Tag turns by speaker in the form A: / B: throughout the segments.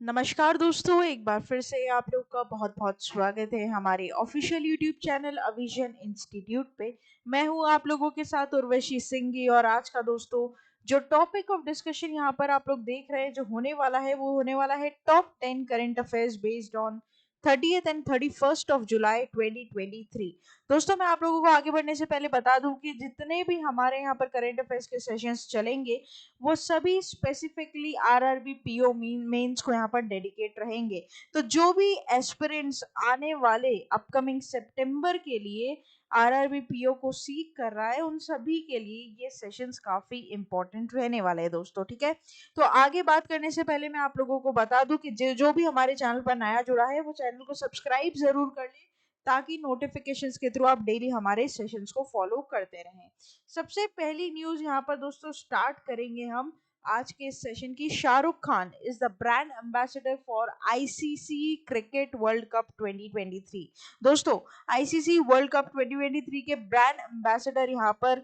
A: नमस्कार दोस्तों, एक बार फिर से आप लोग का बहुत बहुत स्वागत है हमारे ऑफिशियल यूट्यूब चैनल अविजन इंस्टीट्यूट पे। मैं हूं आप लोगों के साथ उर्वशी सिंघी। और आज का दोस्तों जो टॉपिक ऑफ डिस्कशन यहाँ पर आप लोग देख रहे हैं जो होने वाला है वो होने वाला है top 10 current affairs based on 30th and 31st of July 2023। दोस्तों मैं आप लोगों को आगे बढ़ने से पहले बता दूं कि जितने भी हमारे यहाँ पर करंट अफेयर्स के सेशंस चलेंगे वो सभी स्पेसिफिकली आरआरबी पीओ मेंस को यहाँ पर डेडिकेट रहेंगे। तो जो भी एस्पिरेंट्स आने वाले अपकमिंग सितंबर के लिए आरआरबी पीओ को सीख कर रहा है उन सभी के लिए ये सेशंस काफी इंपॉर्टेंट रहने वाले हैं दोस्तों। ठीक है, तो आगे बात करने से पहले मैं आप लोगों को बता दूं कि जो भी हमारे चैनल पर नया जुड़ा है वो चैनल को सब्सक्राइब जरूर कर ले ताकि नोटिफिकेशंस के थ्रू आप डेली हमारे सेशंस को फॉलो करते रहें। सबसे पहली न्यूज यहाँ पर दोस्तों स्टार्ट करेंगे हम आज के सेशन की। Shahrukh Khan is the brand ambassador for ICC cricket world Cup 2023। दोस्तों आईसीसी वर्ल्ड कप 2023 के ब्रांड एम्बेसडर यहाँ पर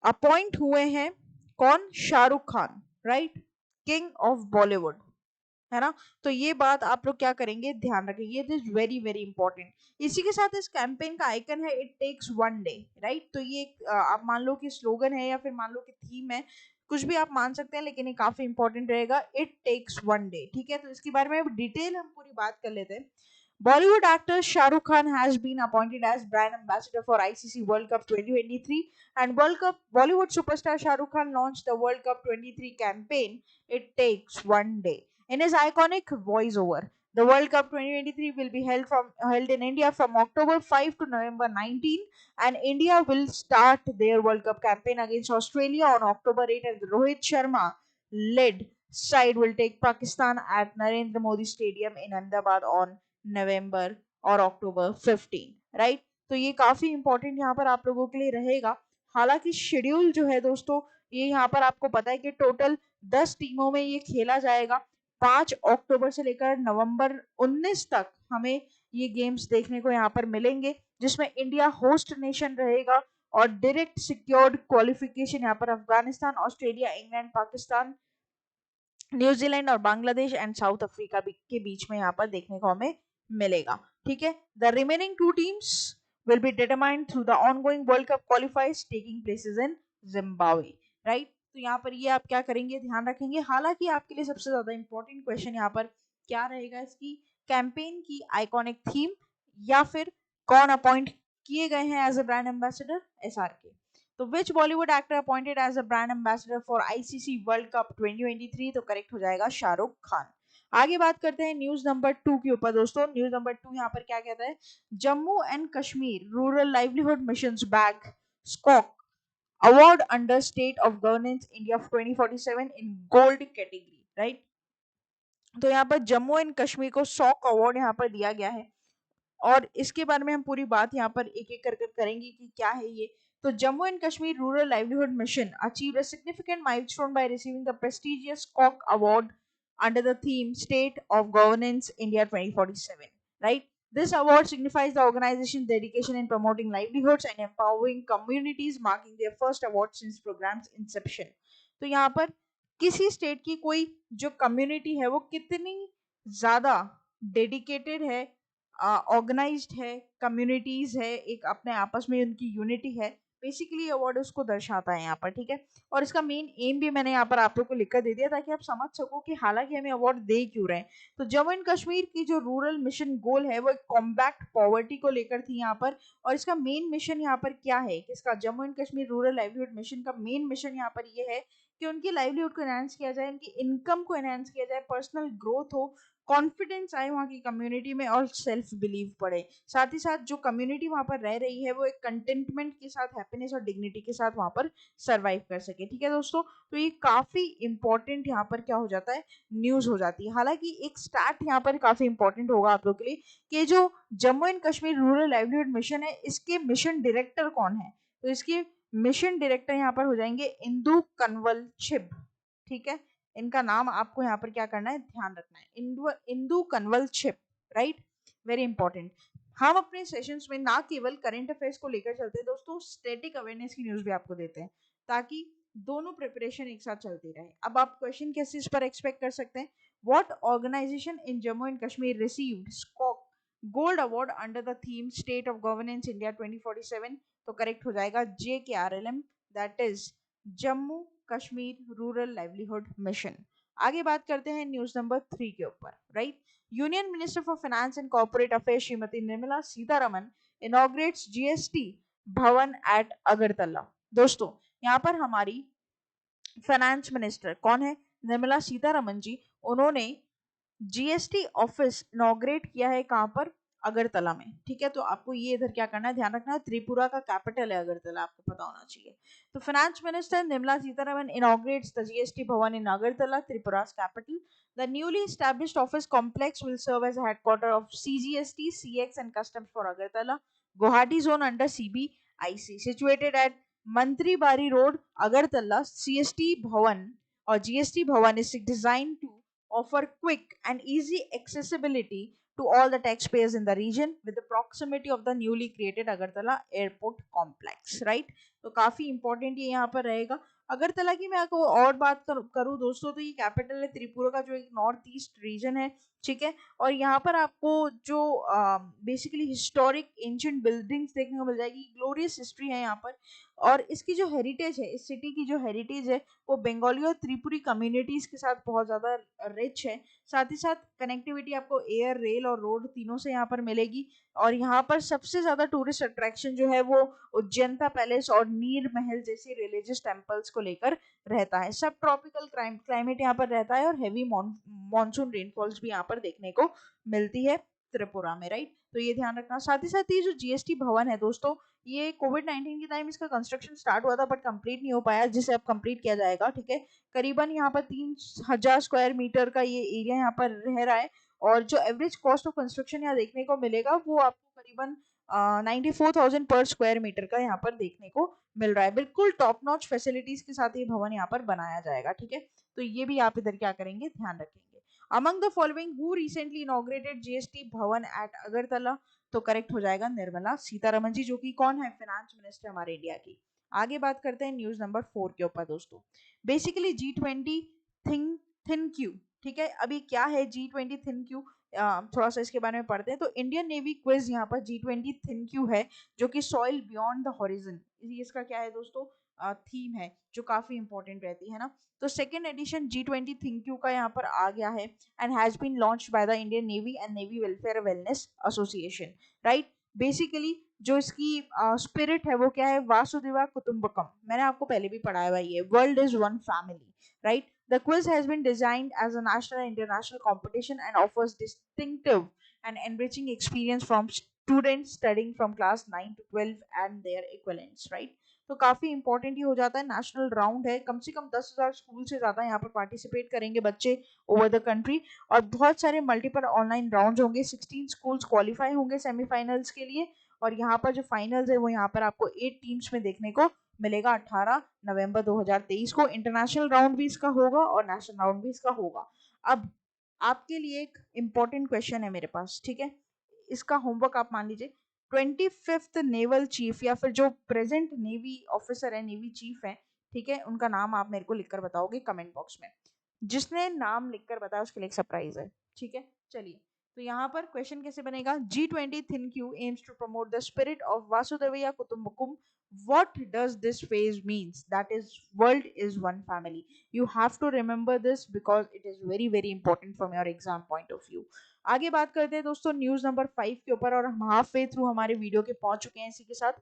A: अपॉइंट हुए हैं कौन? Shahrukh Khan, right, king of Bollywood, है ना। तो ये बात आप लोग क्या करेंगे, ध्यान रखेंगे, this is very very important. इसी के साथ इस कैंपेन का आइकन है it takes one day, right. तो ये आप मान लो कि स्लोगन है या फिर मान लो कि थीम है, कुछ भी आप मान सकते हैं, लेकिन ये काफी इंपॉर्टेंट रहेगा, इट टेक्स वन डे। ठीक है, तो इसके बारे में अब डिटेल हम पूरी बात कर लेते हैं। Bollywood actor Shah Rukh Khan has been appointed as brand ambassador for ICC World Cup 2023, and Bollywood superstar Shah Rukh Khan launched the World Cup 23 campaign It Takes One Day in his iconic voiceover. The World Cup 2023 will be held in India from October 5 to November 19, and India will start their World Cup campaign against Australia on October 8, and the Rohit Sharma led side will take Pakistan at Narendra Modi Stadium in Ahmedabad on नवंबर और अक्टूबर 15, right. तो ये काफी important यहाँ पर आप लोगों के लिए रहेगा। हालांकि शेड्यूल जो है दोस्तों, ये यहाँ पर आपको पता है कि टोटल 10 टीमों में ये खेला जाएगा। 5 अक्टूबर से लेकर नवंबर 19 तक हमें ये गेम्स देखने को यहाँ पर मिलेंगे, जिसमें इंडिया होस्ट नेशन रहेगा और डायरेक्ट सिक्योर्ड क्वालिफिकेशन यहाँ पर Afghanistan, Australia, England, Pakistan, New Zealand और बांग्लादेश एंड साउथ अफ्रीका के बीच में यहाँ पर देखने को हमें मिलेगा। ठीक है, the remaining two teams will be determined through the ongoing world cup क्वालिफायर्स taking places in Zimbabwe, right. तो यहाँ पर ये आप क्या करेंगे, ध्यान रखेंगे। हालांकि आपके लिए सबसे ज्यादा इंपॉर्टेंट क्वेश्चन यहाँ पर क्या रहेगा, इसकी कैंपेन की आइकॉनिक थीम या फिर कौन अपॉइंट किए गए हैं as a brand ambassador, SRK. तो which Bollywood actor appointed as a brand ambassador for ICC World Cup 2023? तो करेक्ट हो जाएगा शाहरुख खान। आगे बात करते हैं न्यूज नंबर 2 के ऊपर दोस्तों। न्यूज नंबर 2 यहाँ पर क्या कहता है, Jammu and Kashmir rural livelihood mission bag Skoch award under state of governance India 2047 in gold category, right. तो यहाँ पर जम्मू एंड कश्मीर को सॉक अवार्ड यहाँ पर दिया गया है और इसके बारे में हम पूरी बात यहाँ पर एक एक कर करेंगे कि क्या है ये। तो Jammu and Kashmir rural livelihood mission achieved a significant milestone by receiving the prestigious कॉक award under the theme State of Governance India 2047, right? This award signifies the organization's dedication in promoting livelihoods and empowering communities, marking their first award since program's inception. तो यहाँ पर किसी state की कोई जो community है वो कितनी ज्यादा डेडिकेटेड है, ऑर्गेनाइज्ड है, कम्युनिटीज है, एक अपने आपस में उनकी यूनिटी है, बेसिकली अवार्ड उसको दर्शाता है यहाँ पर। ठीक है, और इसका मेन एम भी मैंने यहाँ पर आप लोग को लिखकर दे दिया ताकि आप समझ सको कि हालांकि हमें अवार्ड दे क्यों रहे हैं। तो जम्मू एंड कश्मीर की जो रूरल मिशन गोल है वो एक कॉम्बैक्ट पॉवर्टी को लेकर थी यहाँ पर। और इसका मेन मिशन यहाँ पर क्या है कि इसका Jammu and Kashmir rural livelihood mission का मेन मिशन यहाँ पर ये है कि उनकी लाइवलीहुड को एनहांस किया जाए, उनकी इनकम को एनहांस किया जाए, पर्सनल ग्रोथ हो, कॉन्फिडेंस आए वहाँ की कम्युनिटी में और सेल्फ बिलीव बढ़े। साथ ही साथ जो कम्युनिटी वहाँ पर रह रही है वो एक कंटेंटमेंट के साथ, हैप्पीनेस और डिग्निटी के साथ वहाँ पर सरवाइव कर सके। ठीक है दोस्तों, तो ये काफी इंपॉर्टेंट यहाँ पर क्या हो जाता है, न्यूज हो जाती है। हालांकि एक स्टार्ट यहाँ पर काफी इंपॉर्टेंट होगा आप लोग के लिए कि जो Jammu and Kashmir rural livelihood mission है इसके मिशन डायरेक्टर कौन है। तो इसके मिशन डायरेक्टर यहाँ पर हो जाएंगे इंदु कंवल छिब। ठीक है, इनका नाम आपको यहाँ पर क्या करना है, ध्यान रखना है, Indu Kanwal Chhib, right, very important. हम अपने सेशंस में ना केवल करंट अफेयर्स को लेकर चलते हैं दोस्तों, स्टैटिक अवेयरनेस की न्यूज भी आपको देते हैं ताकि दोनों प्रिपरेशन एक साथ चलती रहे। अब आप क्वेश्चन किस चीज पर एक्सपेक्ट कर सकते हैं? What organization in Jammu and Kashmir received Skoch gold award under the theme state of governance India 2047? तो करेक्ट हो जाएगा JKRLM, that is Jammu Kashmir rural livelihood mission. आगे बात करते हैं न्यूज नंबर 3 के ऊपर, right. Union minister for finance and corporate affairs Shrimati Nirmala Sitharaman inaugurates GST Bhavan at Agartala. दोस्तों, यहाँ पर हमारी फाइनेंस मिनिस्टर कौन है? निर्मला सीतारमन जी। उन्होंने GST ऑफिस इनॉग्रेट किया है कहां पर? अगरतला में। ठीक है, तो आपको ये इधर क्या करना है, ध्यान रखना है, त्रिपुरा का कैपिटल है अगरतला, आपको पता होना चाहिए। तो finance minister Nirmala Sitharaman inaugurates the GST भवन इन Agartala, त्रिपुरा's capital. The newly established office complex will serve as a headquarter of CGST, CX and Customs for Agartala, Guwahati zone under CBIC, situated at Mantri Bari Road, Agartala. CST Bhavan or GST Bhavan is designed to offer quick and easy accessibility to all the taxpayers in the region with the proximity of the newly created Agartala Airport Complex, right? तो काफी important ये यहाँ पर रहेगा। अगरतला की मैं आपको और बात करूँ दोस्तों, तो ये कैपिटल है त्रिपुरा का, जो एक नॉर्थ ईस्ट रीजन है, ठीक है। और यहाँ पर आपको जो बेसिकली हिस्टोरिक एंशिएंट बिल्डिंग्स देखने को मिल जाएगी, ग्लोरियस हिस्ट्री है यहाँ पर। और इसकी जो हेरिटेज है, इस सिटी की जो हेरिटेज है, वो बंगाली और त्रिपुरी कम्युनिटीज के साथ बहुत ज़्यादा रिच है। साथ ही साथ कनेक्टिविटी आपको एयर, रेल और रोड तीनों से यहाँ पर मिलेगी। और यहाँ पर सबसे ज़्यादा टूरिस्ट अट्रैक्शन जो है वो उज्जैनता पैलेस और नीर महल जैसी रिलीजियस टेम्पल्स को लेकर रहता है। सब ट्रॉपिकल क्लाइमेट यहाँ पर रहता है और हैवी मॉनसून रेनफॉल्स भी यहाँ पर देखने को मिलती है त्रिपुरा में, राइट। तो ये ध्यान रखना। साथ ही साथ ये जो GST भवन है दोस्तों, ये कोविड-19 के टाइम इसका कंस्ट्रक्शन स्टार्ट हुआ था बट कंप्लीट नहीं हो पाया, जिसे अब कंप्लीट किया जाएगा, ठीक है। करीबन यहाँ पर 3000 स्क्वायर मीटर का ये एरिया यहाँ पर रह रहा है। और जो एवरेज कॉस्ट ऑफ कंस्ट्रक्शन यहाँ देखने को मिलेगा वो आपको करीबन 94,000 पर स्क्वायर मीटर का यहाँ पर देखने को मिल रहा है। बिल्कुल टॉप नॉच फैसिलिटीज के साथ ये भवन यहाँ पर बनाया जाएगा, ठीक है। तो ये भी आप इधर क्या करेंगे, ध्यान रखेंगे। Among the following who recently inaugurated GST Bhavan at Agartala? तो करेक्ट हो जाएगा निर्मला सीतारमन जी, जो कि कौन है, फाइनेंस मिनिस्टर हमारे इंडिया की। आगे बात करते हैं न्यूज नंबर 4 के ऊपर दोस्तों। बेसिकली G20 थिन क्यू, ठीक है। अभी क्या है G20 थिन क्यू, थोड़ा सा इसके बारे में पढ़ते हैं। तो इंडियन नेवी क्विज यहाँ पर G20 थिन क्यू है, जो कि सॉइल बियॉन्ड द हॉरिजन, इसका क्या है दोस्तों, थीम है, जो काफी इंपॉर्टेंट रहती है ना। तो second edition G20 think Q का यहाँ पर आ गया है and has been launched by the Indian Navy and Navy welfare wellness association, right. Basically जो इसकी स्पिरिट है वो क्या है, वासुदेवा कुटुंबकम, मैंने आपको पहले भी पढ़ाया हुआ ये, world is one family, right. The quiz has been designed as a national and international competition and offers distinctive and enriching experience from students studying from class 9 to 12 and their equivalents, right? तो काफी important ये हो जाता है, national round है, कम से कम 10,000 school से ज्यादा यहाँ पर पार्टिसिपेट करेंगे बच्चे ओवर द कंट्री। और बहुत सारे मल्टीपल ऑनलाइन राउंड होंगे, 16 स्कूल्स क्वालिफाई होंगे सेमीफाइनल्स के लिए। और यहाँ पर जो फाइनल्स है वो यहाँ पर आपको 8 टीम्स में देखने को मिलेगा 18 नवंबर 2023 को। इंटरनेशनल राउंड भी इसका होगा और नेशनल राउंड भी इसका होगा। अब आपके लिए एक इंपॉर्टेंट क्वेश्चन है मेरे पास, ठीक है। इसका होमवर्क आप मान लीजिए, 25th नेवल चीफ या फिर जो प्रेजेंट नेवी ऑफिसर है, नेवी चीफ है, ठीक है, उनका नाम आप मेरे को लिखकर बताओगे कमेंट बॉक्स में। जिसने नाम लिखकर बताया उसके लिए एक सरप्राइज है, ठीक है। चलिए, तो यहाँ पर क्वेश्चन कैसे बनेगा, G20 थिन क्यू aims to promote the spirit of Vasudhaiva Kutumbakam. What does this phrase means? That is, world is one family. You have to remember this because it is very very important from your exam point of view. आगे बात करते हैं दोस्तों news number 5 के ऊपर, और हम half way through हमारे वीडियो के पहुंच चुके हैं इसी के साथ।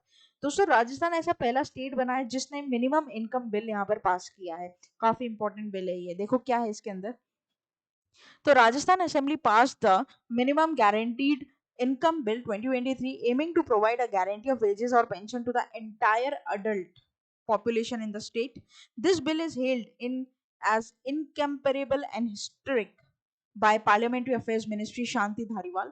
A: दोस्तों, राजस्थान ऐसा पहला स्टेट बना है जिसने मिनिमम इनकम बिल यहाँ पर पास किया है। काफी इंपॉर्टेंट बिल है ये, देखो क्या है इसके अंदर। तो Rajasthan assembly pass the minimum guaranteed income bill 2023 aiming to provide a guarantee of wages or pension to the entire adult population in the state. This bill is hailed in as incomparable and historic by Parliamentary Affairs Ministry Shanti Dhariwal,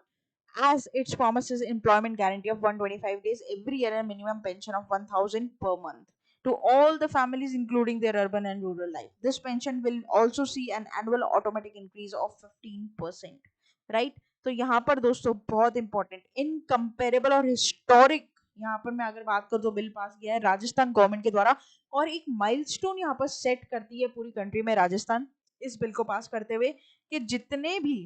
A: as it promises employment guarantee of 125 days every year and minimum pension of 1000 per month to all the families including their urban and rural life. This pension will also see an annual automatic increase of 15%, right? तो यहाँ पर दोस्तों बहुत important, incomparable और historic यहाँ पर मैं अगर बात करूँ तो बिल पास किया है राजस्थान गवर्नमेंट के द्वारा, और एक माइलस्टोन यहाँ पर सेट करती है पूरी कंट्री में राजस्थान इस बिल को पास करते हुए कि जितने भी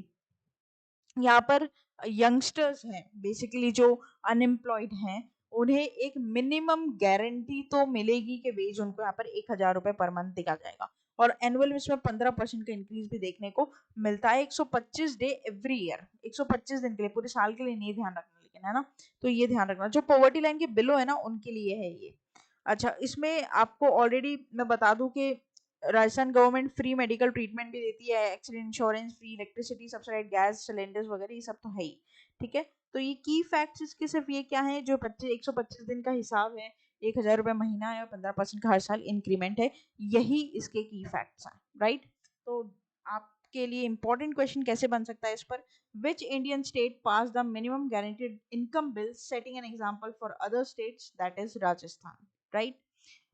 A: यहाँ पर यंगस्टर्स हैं, बेसिकली जो अनएम्प्लॉयड हैं, उन्हें एक मिनिमम गारंटी तो मिलेगी कि वेज उनको यहाँ पर 1,000 रुपए पर मंथ दिया जाएगा, और एनुअल इसमें 15% का इंक्रीज भी देखने को मिलता है। 125 डे एवरी ईयर, 125 दिन के लिए, पूरे साल के लिए नहीं ध्यान रखना लेकिन, है ना। तो ये ध्यान रखना, जो पॉवर्टी लाइन के बिलो है ना उनके लिए है ये। अच्छा, इसमें आपको ऑलरेडी मैं बता दूं कि Rajasthan government free medical treatment भी देती है, accident insurance, free electricity subsidised gas cylinders वगैरह, ये सब तो है ही। ठीक है, तो ये की फैक्ट्स इसके सिर्फ ये क्या है, जो 125 दिन का हिसाब है, 1,000 रुपए महीना है और 15% का हर साल इंक्रीमेंट है, यही इसके की फैक्ट्स हैं, राइट। तो आपके लिए इंपॉर्टेंट क्वेश्चन कैसे बन सकता है इस पर, which Indian state pass the minimum guaranteed income bill setting an example for other states, that is Rajasthan, right.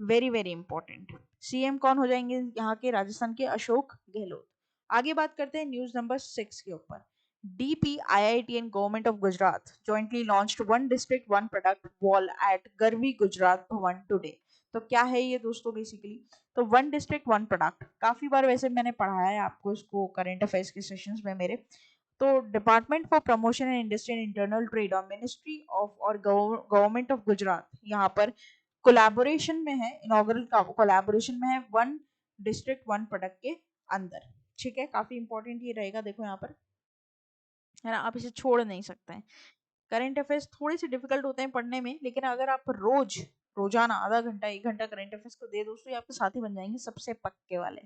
A: Very very important. CM कौन हो जाएंगे यहाँ के, राजस्थान के अशोक गहलोत। आगे बात करते हैं न्यूज नंबर 6 के ऊपर। DPIIT and Government of Gujarat jointly launched one district one product wall at Garvi Gujarat Bhavan today। तो क्या है ये दोस्तों, बेसिकली तो वन डिस्ट्रिक्ट वन प्रोडक्ट, काफी बार वैसे मैंने पढ़ाया है आपको इसको करंट अफेयर्स के सेशंस में मेरे। तो department for promotion and industry and internal trade और मिनिस्ट्री ऑफ और गवर्नमेंट ऑफ गुजरात यहाँ पर कोलैबोरेशन में है, इनॉग्रल कोलैबोरेशन में है वन डिस्ट्रिक्ट वन प्रोडक्ट के अंदर। ठीक है, काफी इंपॉर्टेंट ये रहेगा, देखो यहाँ पर, है ना, आप इसे छोड़ नहीं सकते हैं। करंट अफेयर्स थोड़े से डिफिकल्ट होते हैं पढ़ने में, लेकिन अगर आप रोजाना आधा घंटा 1 घंटा करंट अफेयर्स को दे दोस्तों, ये आपके साथी बन जाएंगे सबसे पक्के वाले।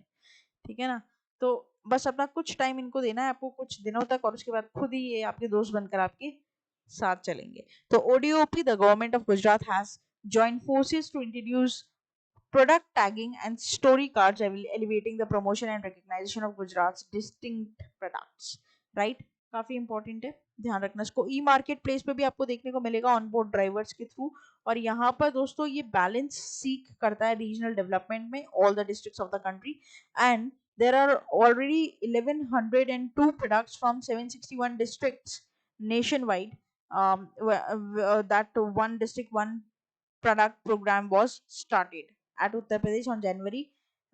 A: ठीक है ना, तो बस अपना कुछ टाइम इनको देना है आपको, कुछ दिनों तक, और उसके बाद खुद ही ये आपके दोस्त बनकर आपके साथ चलेंगे। तो ODOP, the government of Gujarat has joined forces to introduce product tagging and story cards, elevating the promotion and recognition of Gujarat's distinct products, right। काफी इंपॉर्टेंट है, ध्यान रखना इसको। ई मार्केट प्लेस पे भी आपको देखने को मिलेगा ऑन बोर्ड ड्राइवर्स के थ्रू, और यहाँ पर दोस्तों ये बैलेंस सीक करता है रीजनल डेवलपमेंट में all the districts of the country, and there are already 1102 products from 761 districts nationwide, that one district one product program was started at Uttar Pradesh on January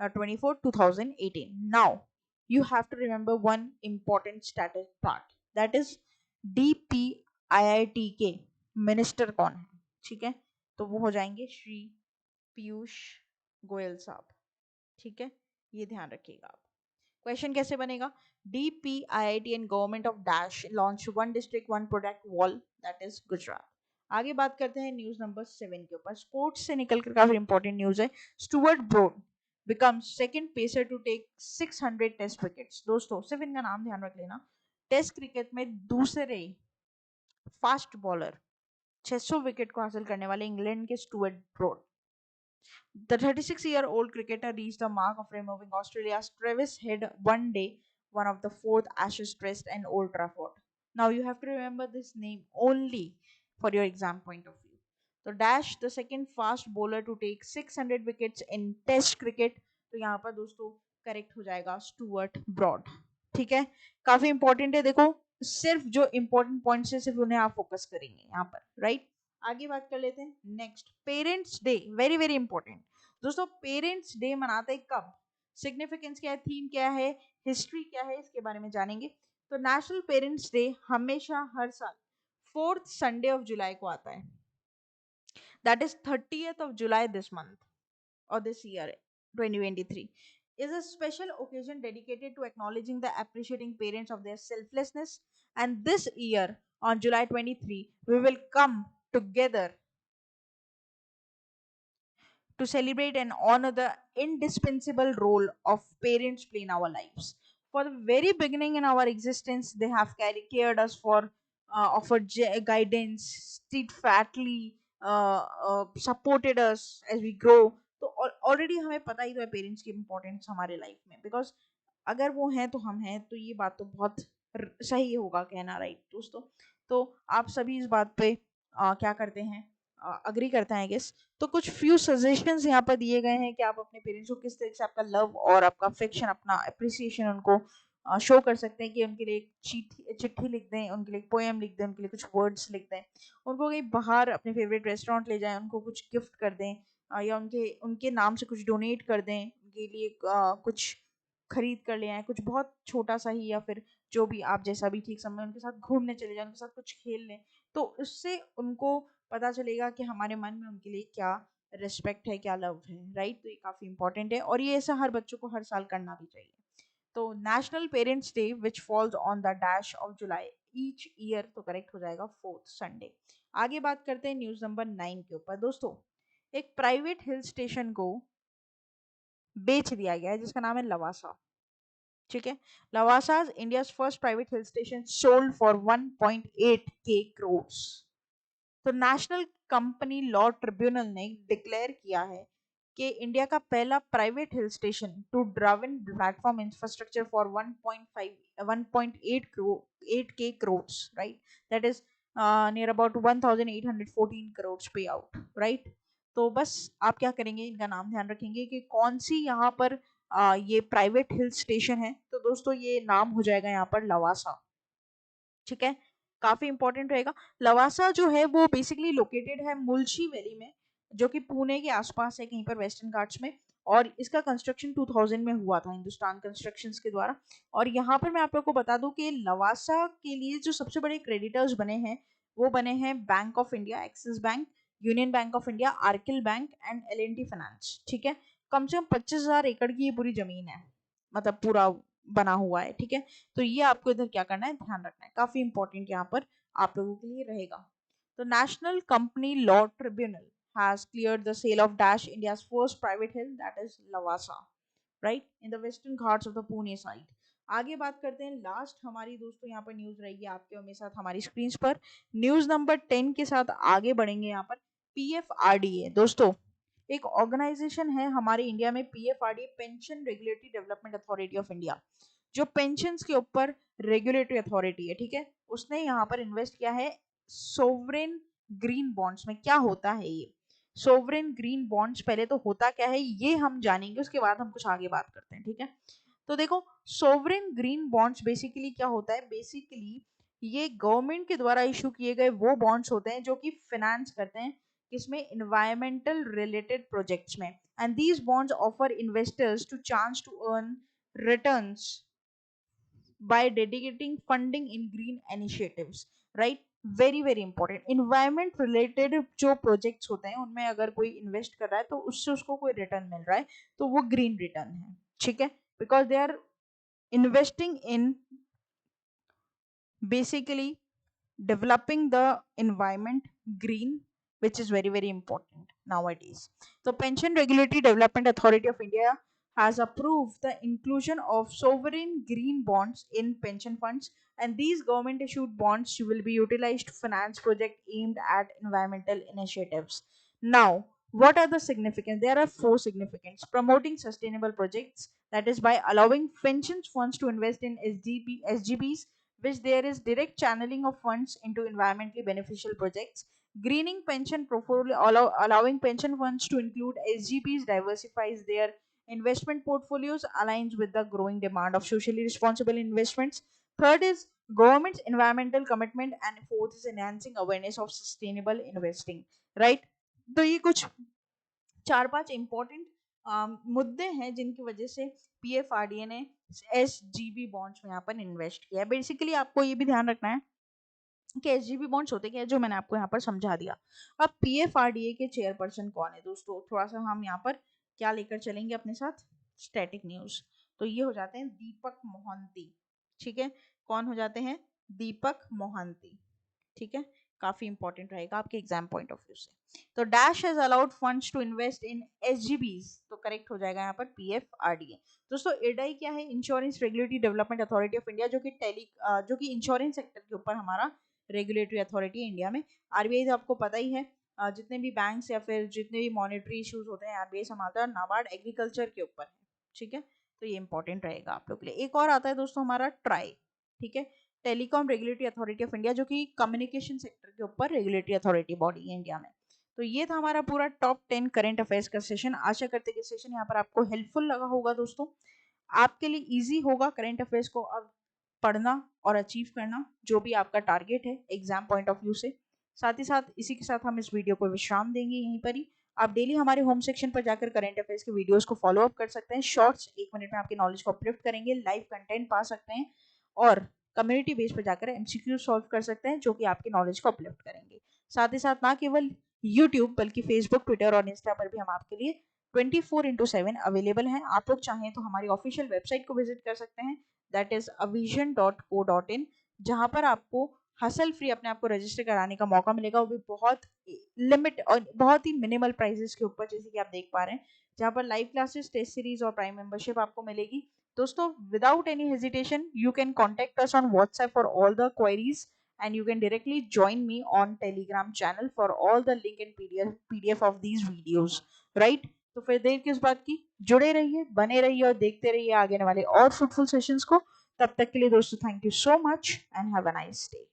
A: 24, 2018. Now, you have to remember one important status part, that is DPIIT के minister कौन है, ठीक है, तो वो हो जाएंगे श्री पीयूष गोयल साहब। ठीक है, ये ध्यान रखिएगा आप। क्वेश्चन कैसे बनेगा, DPIIT and government of dash launch one district one product wall, that is Gujarat. आगे बात करते हैं न्यूज नंबर 7 के ऊपर, स्पोर्ट्स से निकलकर काफी इंपॉर्टेंट न्यूज है। Stuart Broad becomes second pacer to take 600 test wickets. दोस्तों सिर्फ इनका नाम ध्यान रख लेना, टेस्ट क्रिकेट में दूसरे फास्ट बॉलर 600 विकेट को हासिल करने वाले इंग्लैंड के Stuart Broad. The 36-year-old cricketer reached the mark of removing Australia's Travis Head one day, one of the fourth Ashes Test and Old Trafford. Now you have to remember this name only for your exam point of view. So Dash, the second fast bowler to take 600 wickets in Test cricket. तो यहाँ पर दोस्तों correct हो जाएगा Stuart broad. ठीक है, काफी important है, देखो सिर्फ जो इंपॉर्टेंट पॉइंट्स है सिर्फ उन्हें आप फोकस करेंगे यहाँ पर, राइट। आगे बात कर लेते हैं next, parents day, very very important दोस्तों। पेरेंट्स डे मनाते हैं कब, सिग्निफिकेंस क्या है, थीम क्या है, हिस्ट्री क्या है, इसके बारे में जानेंगे। तो नेशनल पेरेंट्स डे हमेशा हर साल 4th संडे ऑफ जुलाई को आता है, that is 30th of July this month or this year 2023 is a special occasion dedicated to acknowledging the appreciating parents of their selflessness, and this year on July 23 we will come together to celebrate and honor the indispensable role of parents play in our lives. For the very beginning in our existence, they have cared us for, offered guidance, steadfastly supported us as we grow. तो already हमें पता ही तो है parents की importance हमारे life में, because अगर वो हैं तो हम हैं, तो ये बात तो बहुत सही होगा कहना, राइट दोस्तों। तो आप सभी इस बात पे क्या करते हैं, अग्री करते हैं आई गेस। तो कुछ फ्यू सजेशंस यहाँ पर दिए गए हैं कि आप अपने पेरेंट्स को किस तरीके से आपका लव और आपका अफेक्शन, अपना अप्रिसिएशन उनको शो कर सकते हैं कि उनके लिए एक चिट्ठी लिख दें, उनके लिए एक पोएम लिख दें, उनके लिए कुछ वर्ड्स लिख दें, उनको कहीं बाहर अपने फेवरेट रेस्टोरेंट ले जाएं, उनको कुछ गिफ्ट कर दें, या उनके उनके नाम से कुछ डोनेट कर दें, उनके लिए कुछ खरीद कर ले आए, कुछ बहुत छोटा सा ही, या फिर जो भी आप जैसा भी ठीक समझ, उनके साथ घूमने चले जाएं, उनके साथ कुछ खेल लें। तो उससे उनको पता चलेगा कि हमारे मन में उनके लिए क्या रिस्पेक्ट है, क्या लव है, राइट। तो ये काफ़ी इंपॉर्टेंट है और ये ऐसा हर बच्चों को हर साल करना भी चाहिए। तो national parents day which falls on the dash of July each year, तो करेक्ट हो जाएगा 4th संडे। आगे बात करते हैं न्यूज़ नंबर 9 के ऊपर। दोस्तों, एक प्राइवेट हिल स्टेशन को बेच दिया गया है जिसका नाम है लवासा। ठीक है, Lavasa India first private hill station sold for 1.8 crore. तो नेशनल कंपनी लॉ ट्रिब्यूनल ने डिक्लेयर किया है कि इंडिया का पहला private hill station to Darwin platform infrastructure for 1.8 crore, right, that is near about 1814 crore pay out, right. तो बस आप क्या करेंगे, इनका नाम ध्यान रखेंगे कि कौन सी यहाँ पर ये प्राइवेट हिल स्टेशन है। तो दोस्तों ये नाम हो जाएगा यहाँ पर लवासा। ठीक है, काफी इंपॉर्टेंट रहेगा। लवासा जो है वो बेसिकली लोकेटेड है मुल्शी वैली में, जो कि पुणे के आसपास है कहीं पर वेस्टर्न घाट्स में, और इसका कंस्ट्रक्शन 2000 में हुआ था हिंदुस्तान कंस्ट्रक्शंस के द्वारा। और यहाँ पर मैं आप लोग को बता दूं कि लवासा के लिए जो सबसे बड़े क्रेडिटर्स बने हैं वो बने हैं Bank of India, Axis Bank, Union Bank of India, Arcil Bank and L&T finance. ठीक है, कम से कम 25,000 एकड़ की ये पूरी जमीन है, मतलब पूरा बना हुआ है। ठीक है, तो ये आपको इधर क्या करना है, ध्यान रखना है, काफी इंपॉर्टेंट यहाँ पर आप लोगों के लिए रहेगा। तो national company law tribunal has cleared the sale of Dash, India's first private hill, that is Lavasa, right, in the western ghats of the Pune side. आगे बात करते हैं, लास्ट हमारी दोस्तों यहाँ पर न्यूज रहेगी आपके और मेरे साथ हमारी स्क्रीन पर। न्यूज नंबर 10 के साथ आगे बढ़ेंगे यहाँ पर। PFRDA दोस्तों एक ऑर्गेनाइजेशन है हमारे इंडिया में, PFRDA pension regulatory development authority of India, जो पेंशन्स के ऊपर रेगुलेटरी अथॉरिटी है। ठीक है, उसने यहाँ पर इन्वेस्ट किया है सोवरेन ग्रीन बॉन्ड्स में। क्या होता है ये सोवरेन ग्रीन बॉन्ड्स, पहले तो होता क्या है ये हम जानेंगे, उसके बाद हम कुछ आगे बात करते हैं। ठीक है, तो देखो सोवरेन ग्रीन बॉन्ड्स बेसिकली क्या होता है, बेसिकली ये गवर्नमेंट के द्वारा इशू किए गए वो बॉन्ड्स होते हैं जो कि फाइनेंस करते हैं किसमें, इन्वायरमेंटल रिलेटेड प्रोजेक्ट्स में, and these bonds offer investors to chance to earn returns by dedicating funding in green initiatives, right, very very important. Environment related जो प्रोजेक्ट्स होते हैं उनमें अगर कोई इन्वेस्ट कर रहा है तो उससे उसको कोई रिटर्न मिल रहा है तो वो ग्रीन रिटर्न है। ठीक है, because they are investing in basically developing the environment green, which is very very important nowadays. The Pension Regulatory Development Authority of India has approved the inclusion of sovereign green bonds in pension funds, and these government issued bonds will be utilized to finance projects aimed at environmental initiatives. Now, what are the significance? There are four significance: promoting sustainable projects, that is by allowing pension funds to invest in SGBs, which there is direct channeling of funds into environmentally beneficial projects. Greening pension portfolio, allowing pension funds to include SGBs diversifies their investment portfolios, aligns with the growing demand of socially responsible investments. Third is government's environmental commitment, and fourth is enhancing awareness of sustainable investing. Right? तो ये कुछ 4-5 important मुद्दे हैं जिनकी वजह से PFRDA ने SGB bonds में यहाँ पर इन्वेस्ट किया है। बेसिकली आपको ये भी ध्यान रखना है कि SGB बॉन्ड्स होते क्या है, जो मैंने आपको यहाँ पर समझा दिया। अब PFRDA के चेयरपर्सन कौन है दोस्तों, थोड़ा सा हम यहाँ पर क्या लेकर चलेंगे अपने साथ, स्टैटिक न्यूज। तो ये हो जाते हैं दीपक मोहंती। ठीक है, कौन हो जाते हैं, दीपक मोहंती। ठीक है, काफी इंपॉर्टेंट रहेगा आपके एग्जाम पॉइंट ऑफ व्यू से। तो dash has allowed funds to invest in SGBs, तो करेक्ट हो जाएगा यहाँ पर PFRDA। दोस्तों इडाई क्या है, insurance regulatory development authority of India, जो कि इंश्योरेंस सेक्टर के ऊपर हमारा रेगुलेटरी अथॉरिटी है इंडिया में। RBI तो आपको पता ही है, जितने भी बैंक्स या फिर जितने भी मॉनेटरी इश्यूज होते हैं RBI संभालता है, और नाबार्ड एग्रीकल्चर के ऊपर है। ठीक है, तो ये इंपॉर्टेंट रहेगा आप लोग के लिए। एक और आता है दोस्तों हमारा ट्राई। ठीक है, telecom regulatory authority of India, जो कि कम्युनिकेशन सेक्टर के ऊपर रेगुलेटरी अथॉरिटी बॉडी है इंडिया में। तो ये था हमारा पूरा टॉप 10 करंट अफेयर्स का सेशन। आशा करते कि सेशन यहाँ पर आपको हेल्पफुल लगा होगा दोस्तों। आपके लिए इजी होगा करंट अफेयर्स को अब पढ़ना और अचीव करना, जो भी आपका टारगेट है एग्जाम पॉइंट ऑफ व्यू से। साथ ही साथ इसी के साथ हम इस वीडियो को विश्राम देंगे यहीं पर ही। आप डेली हमारे होम सेक्शन पर जाकर करंट अफेयर्स के वीडियोस को फॉलो अप कर सकते हैं। शॉर्ट्स 1 मिनट में आपकी नॉलेज को अपलिफ्ट करेंगे, लाइव कंटेंट पा सकते हैं और कम्युनिटी बेस पर जाकर एमसीक्यू सॉल्व कर सकते हैं जो कि आपकी नॉलेज को अपलिफ्ट करेंगे। साथ ही साथ ना केवल यूट्यूब बल्कि फेसबुक, ट्विटर और इंस्टा पर भी हम आपके लिए 24/7 अवेलेबल हैं। आप लोग चाहें तो हमारी ऑफिशियल वेबसाइट को विजिट कर सकते हैं, दैट इज avision.co.in, जहां पर आपको हसल फ्री अपने आप को रजिस्टर कराने का मौका मिलेगा, वो भी बहुत लिमिट और बहुत ही मिनिमल प्राइसेस के ऊपर, जैसे कि आप देख पा रहे हैं, जहां पर लाइव क्लासेस, टेस्ट सीरीज और प्राइम मेंबरशिप आपको मिलेगी। दोस्तों, without any hesitation you can contact us on WhatsApp for all the queries and you can directly join me on telegram channel for all the link and pdf of these videos, right? तो फिर देर किस बात की, जुड़े रहिए, बने रहिए और देखते रहिए आगे वाले और फ्रूटफुल सेशंस को। तब तक के लिए दोस्तों, thank you so much and have a nice day.